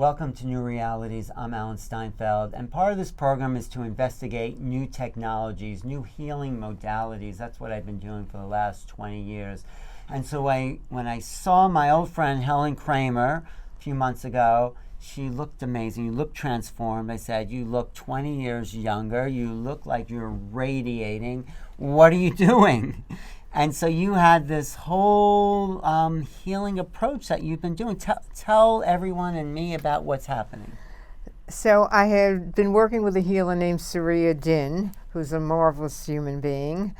Welcome to New Realities. I'm Alan Steinfeld, and part of this program is to investigate new technologies, new healing modalities. That's what I've been doing for the last 20 years. And so when I saw my old friend Helen Kramer a few months ago, she looked amazing. You look transformed. I said, you look 20 years younger. You look like you're radiating. What are you doing? And so you had this whole healing approach that you've been doing. Tell everyone and me about what's happening. So I had been working with a healer named Surya Din, who's a marvelous human being.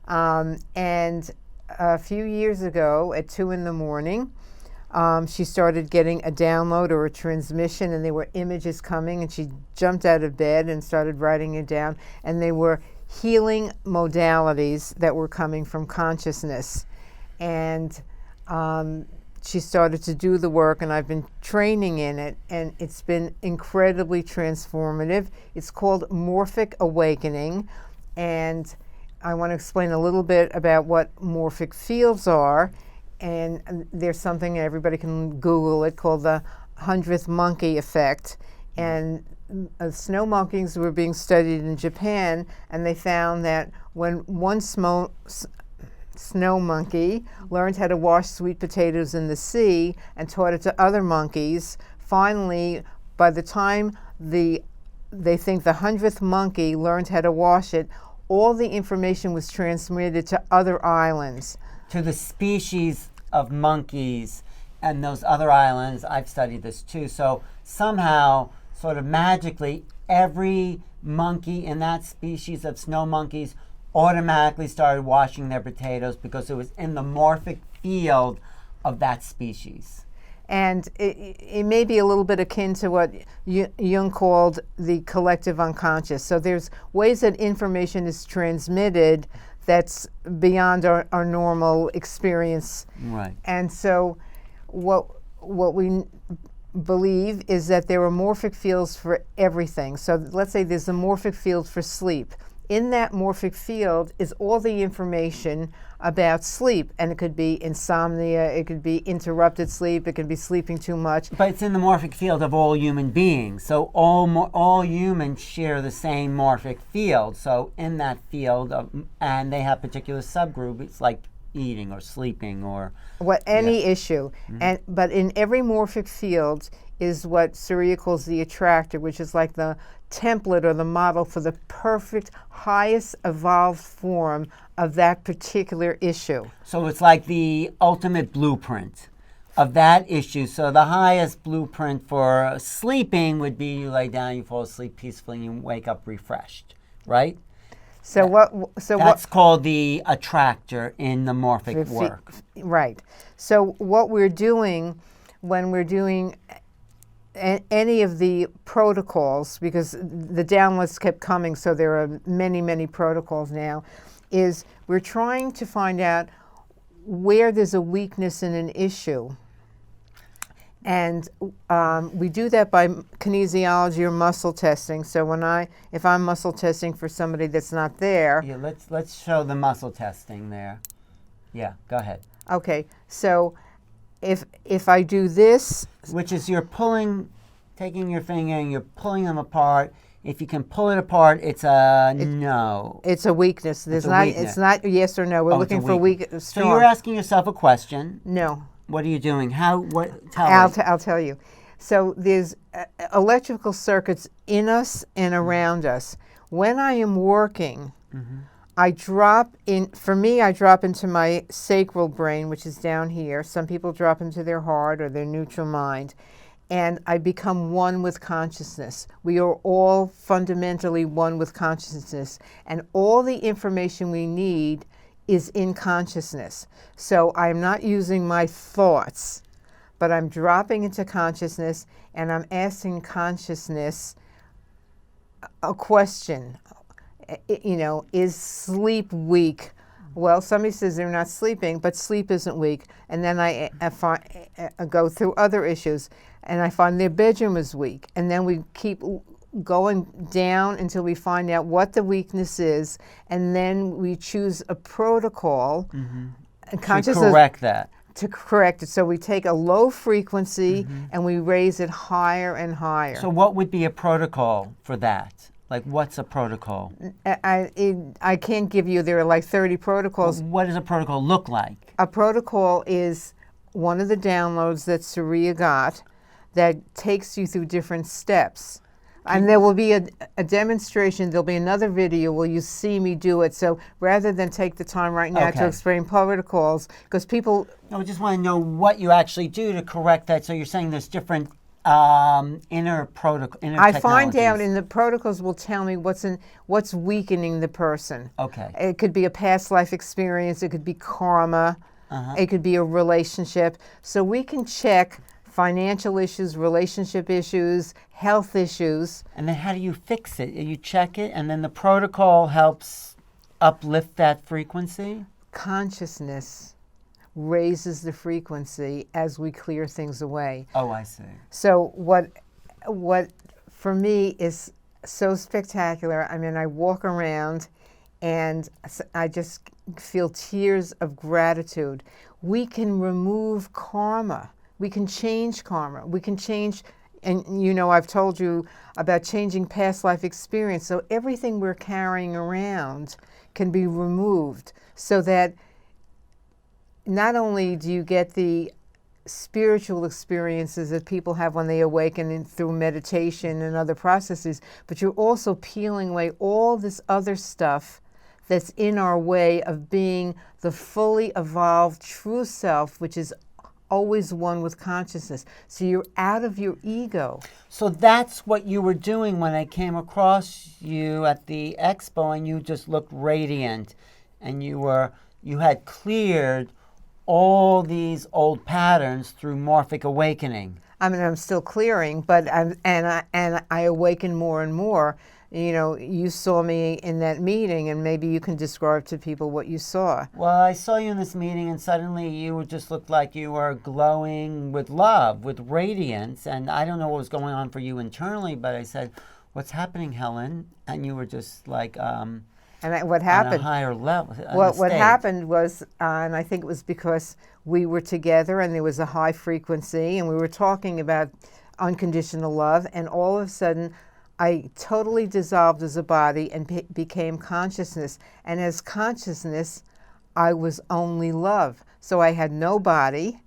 And a few years ago at 2 a.m, she started getting a download or a transmission, and there were images coming, and she jumped out of bed and started writing it down. And they were healing modalities that were coming from consciousness. And she started to do the work, and I've been training in it, and it's been incredibly transformative. It's called Morphic Awakening, and I want to explain a little bit about what morphic fields are. And there's something everybody can Google it called the 100th monkey effect. And snow monkeys were being studied in Japan, and they found that when one snow monkey learned how to wash sweet potatoes in the sea and taught it to other monkeys, finally, by the time they think the 100th monkey learned how to wash it, all the information was transmitted to other islands. To the species of monkeys and those other islands. I've studied this too. So somehow, sort of magically, every monkey in that species of snow monkeys automatically started washing their potatoes because it was in the morphic field of that species. And it may be a little bit akin to what Jung called the collective unconscious. So there's ways that information is transmitted that's beyond our normal experience. Right. And so what we believe is that there are morphic fields for everything. So let's say there's a morphic field for sleep. In that morphic field is all the information about sleep, and it could be insomnia, it could be interrupted sleep, it could be sleeping too much. But it's in the morphic field of all human beings. So all humans share the same morphic field. So in that field, and they have particular subgroups like eating or sleeping or any issue. Mm-hmm. But in every morphic field is what Surya calls the attractor, which is like the template or the model for the perfect, highest evolved form of that particular issue. So it's like the ultimate blueprint of that issue. So the highest blueprint for sleeping would be you lay down, you fall asleep peacefully, and you wake up refreshed, right? That's called the attractor in the morphic work. Right. So what we're doing when we're doing any of the protocols, because the downloads kept coming, so there are many, many protocols now, is we're trying to find out where there's a weakness in an issue. And we do that by kinesiology or muscle testing. So if I'm muscle testing for somebody that's not there. Yeah, let's show the muscle testing there. Yeah, go ahead. Okay, so if I do this, which is you're taking your finger and you're pulling them apart. If you can pull it apart, it's a no. It's a weakness. It's not yes or no. We're looking for weak. Strong. So you're asking yourself a question. No. What are you doing? Tell me. I'll tell you. So there's electrical circuits in us and around us. When I am working, I drop into my sacral brain, which is down here. Some people drop into their heart or their neutral mind. And I become one with consciousness. We are all fundamentally one with consciousness. And all the information we need is in consciousness. So I'm not using my thoughts, but I'm dropping into consciousness, and I'm asking consciousness a question. Is sleep weak? Well, somebody says they're not sleeping, but sleep isn't weak. And then I go through other issues, and I find their bedroom is weak. And then we keep going down until we find out what the weakness is, and then we choose a protocol. And to correct that. to correct it. So we take a low frequency and we raise it higher and higher. So what would be a protocol for that? Like, what's a protocol? I can't give you, there are like 30 protocols. What does a protocol look like? A protocol is one of the downloads that Surya got that takes you through different steps. And there will be a demonstration, there'll be another video where you see me do it. So rather than take the time right now to explain protocols, because people... No, I just want to know what you actually do to correct that. So you're saying there's different inner I find out in the protocols will tell me what's weakening the person. Okay. It could be a past life experience, it could be karma, it could be a relationship. So we can check financial issues, relationship issues, health issues. And then how do you fix it? You check it, and then the protocol helps uplift that frequency? Consciousness raises the frequency as we clear things away. Oh, I see. So what for me is so spectacular, I mean, I walk around and I just feel tears of gratitude. We can remove karma. We can change karma. We can change, and you know, I've told you about changing past life experience. So everything we're carrying around can be removed so that not only do you get the spiritual experiences that people have when they awaken through meditation and other processes, but you're also peeling away all this other stuff that's in our way of being the fully evolved true self, which is always one with consciousness. So you're out of your ego. So that's what you were doing when I came across you at the expo, and you just looked radiant, and you had cleared all these old patterns through Morphic awakening. I mean, I'm still clearing, but I awaken more and more. You know, you saw me in that meeting, and maybe you can describe to people what you saw. Well, I saw you in this meeting, and suddenly you just looked like you were glowing with love, with radiance, and I don't know what was going on for you internally, but I said, "What's happening, Helen?" And you were just like, what happened? On a higher level. Well, what happened was, and I think it was because we were together, and there was a high frequency, and we were talking about unconditional love, and all of a sudden, I totally dissolved as a body and became consciousness. And as consciousness, I was only love. So I had no body,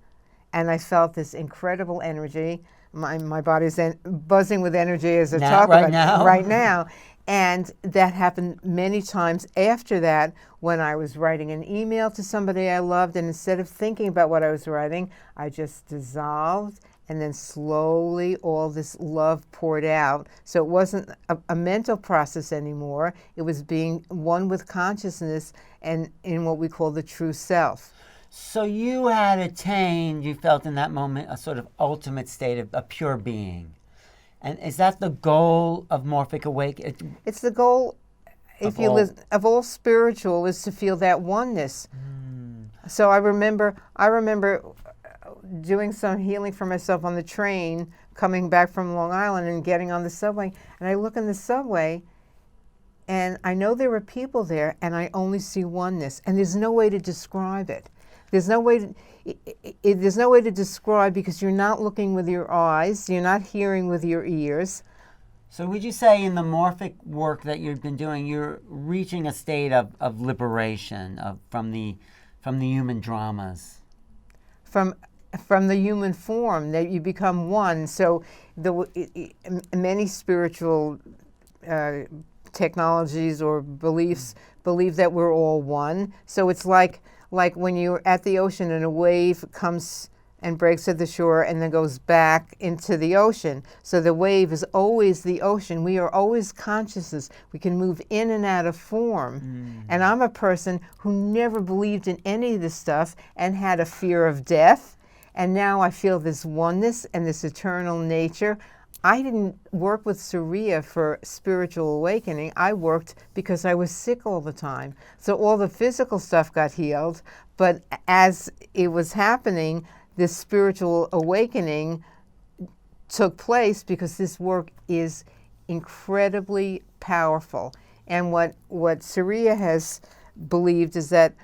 and I felt this incredible energy. My body's buzzing with energy as I talk about it right now. And that happened many times after that when I was writing an email to somebody I loved, and instead of thinking about what I was writing, I just dissolved. And then slowly all this love poured out. So it wasn't a mental process anymore. It was being one with consciousness and in what we call the true self. So you had attained, you felt in that moment, a sort of ultimate state of a pure being. And is that the goal of Morphic awakening? It's the goal, of all spiritual, is to feel that oneness. So I remember doing some healing for myself on the train, coming back from Long Island and getting on the subway. And I look in the subway, and I know there are people there, and I only see oneness. And there's no way to describe it. There's no way to describe, because you're not looking with your eyes, you're not hearing with your ears. So would you say in the Morphic work that you've been doing, you're reaching a state of liberation from the human dramas? From the human form, that you become one. So many spiritual technologies or beliefs believe that we're all one. So it's like when you're at the ocean and a wave comes and breaks at the shore and then goes back into the ocean. So the wave is always the ocean. We are always consciousness. We can move in and out of form. And I'm a person who never believed in any of this stuff and had a fear of death. And now I feel this oneness and this eternal nature. I didn't work with Surya for spiritual awakening. I worked because I was sick all the time. So all the physical stuff got healed, but as it was happening, this spiritual awakening took place because this work is incredibly powerful. And what Surya has believed is that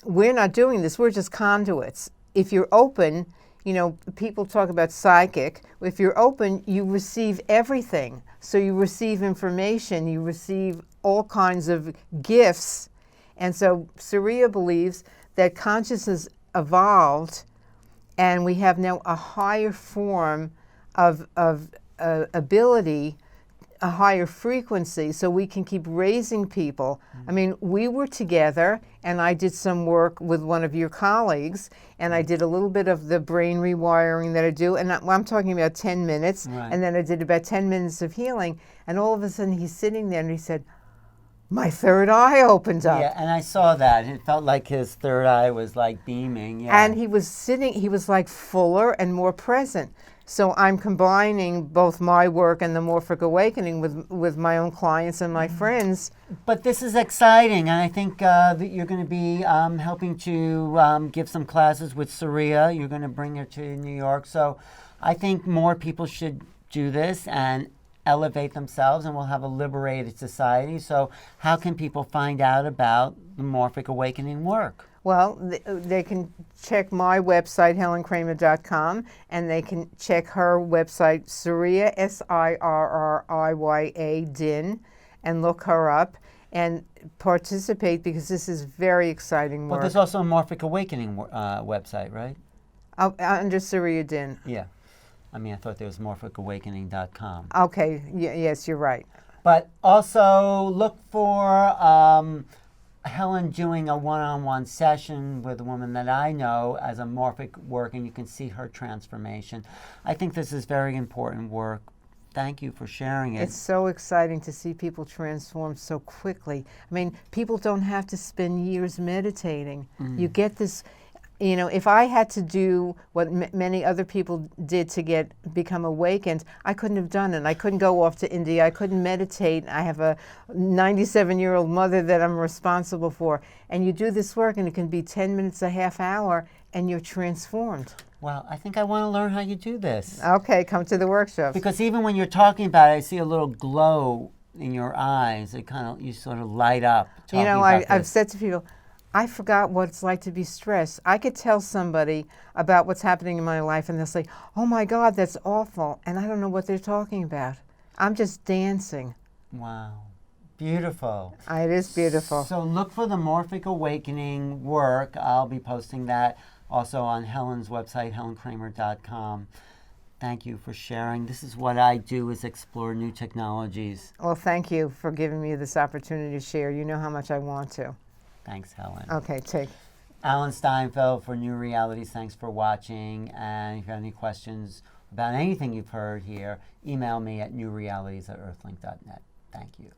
we're not doing this, we're just conduits. if you're open, you know, people talk about psychic. If you're open, you receive everything. So you receive information, you receive all kinds of gifts. And so Surya believes that consciousness evolved and we have now a higher form of ability, a higher frequency, so we can keep raising people. I mean, we were together, and I did some work with one of your colleagues, and I did a little bit of the brain rewiring that I do, and I'm talking about 10 minutes, and then I did about 10 minutes of healing, and all of a sudden he's sitting there and he said, my third eye opened up. Yeah, and I saw that. It felt like his third eye was like beaming. Yeah. And he was sitting, he was like fuller and more present. So I'm combining both my work and the Morphic Awakening with my own clients and my friends. But this is exciting, and I think that you're going to be helping to give some classes with Surya. You're going to bring her to New York. So I think more people should do this and elevate themselves, and we'll have a liberated society. So how can people find out about the Morphic Awakening work? Well, they can check my website, HelenKramer.com, and they can check her website, Surya, Sirriya, Din, and look her up and participate, because this is very exciting work. But there's also a Morphic Awakening website, right? Under Surya Din. Yeah. I mean, I thought there was morphicawakening.com. Okay, yes, you're right. But also look for Helen doing a one-on-one session with a woman that I know as a Morphic work, and you can see her transformation. I think this is very important work. Thank you for sharing it. It's so exciting to see people transform so quickly. I mean, people don't have to spend years meditating. You get this. You know, if I had to do what many other people did to become awakened, I couldn't have done it. I couldn't go off to India. I couldn't meditate. I have a 97-year-old mother that I'm responsible for. And you do this work, and it can be 10 minutes, a half hour, and you're transformed. Well, I think I want to learn how you do this. Okay, come to the workshop. Because even when you're talking about it, I see a little glow in your eyes. It kind of, you sort of light up. You know, I've said to people, I forgot what it's like to be stressed. I could tell somebody about what's happening in my life, and they'll say, oh my God, that's awful. And I don't know what they're talking about. I'm just dancing. Wow. Beautiful. It is beautiful. So look for the Morphic Awakening work. I'll be posting that also on Helen's website, HelenKramer.com. Thank you for sharing. This is what I do, is explore new technologies. Well, thank you for giving me this opportunity to share. You know how much I want to. Thanks, Helen. Okay, take. Alan Steinfeld for New Realities. Thanks for watching. And if you have any questions about anything you've heard here, email me at newrealities@earthlink.net. Thank you.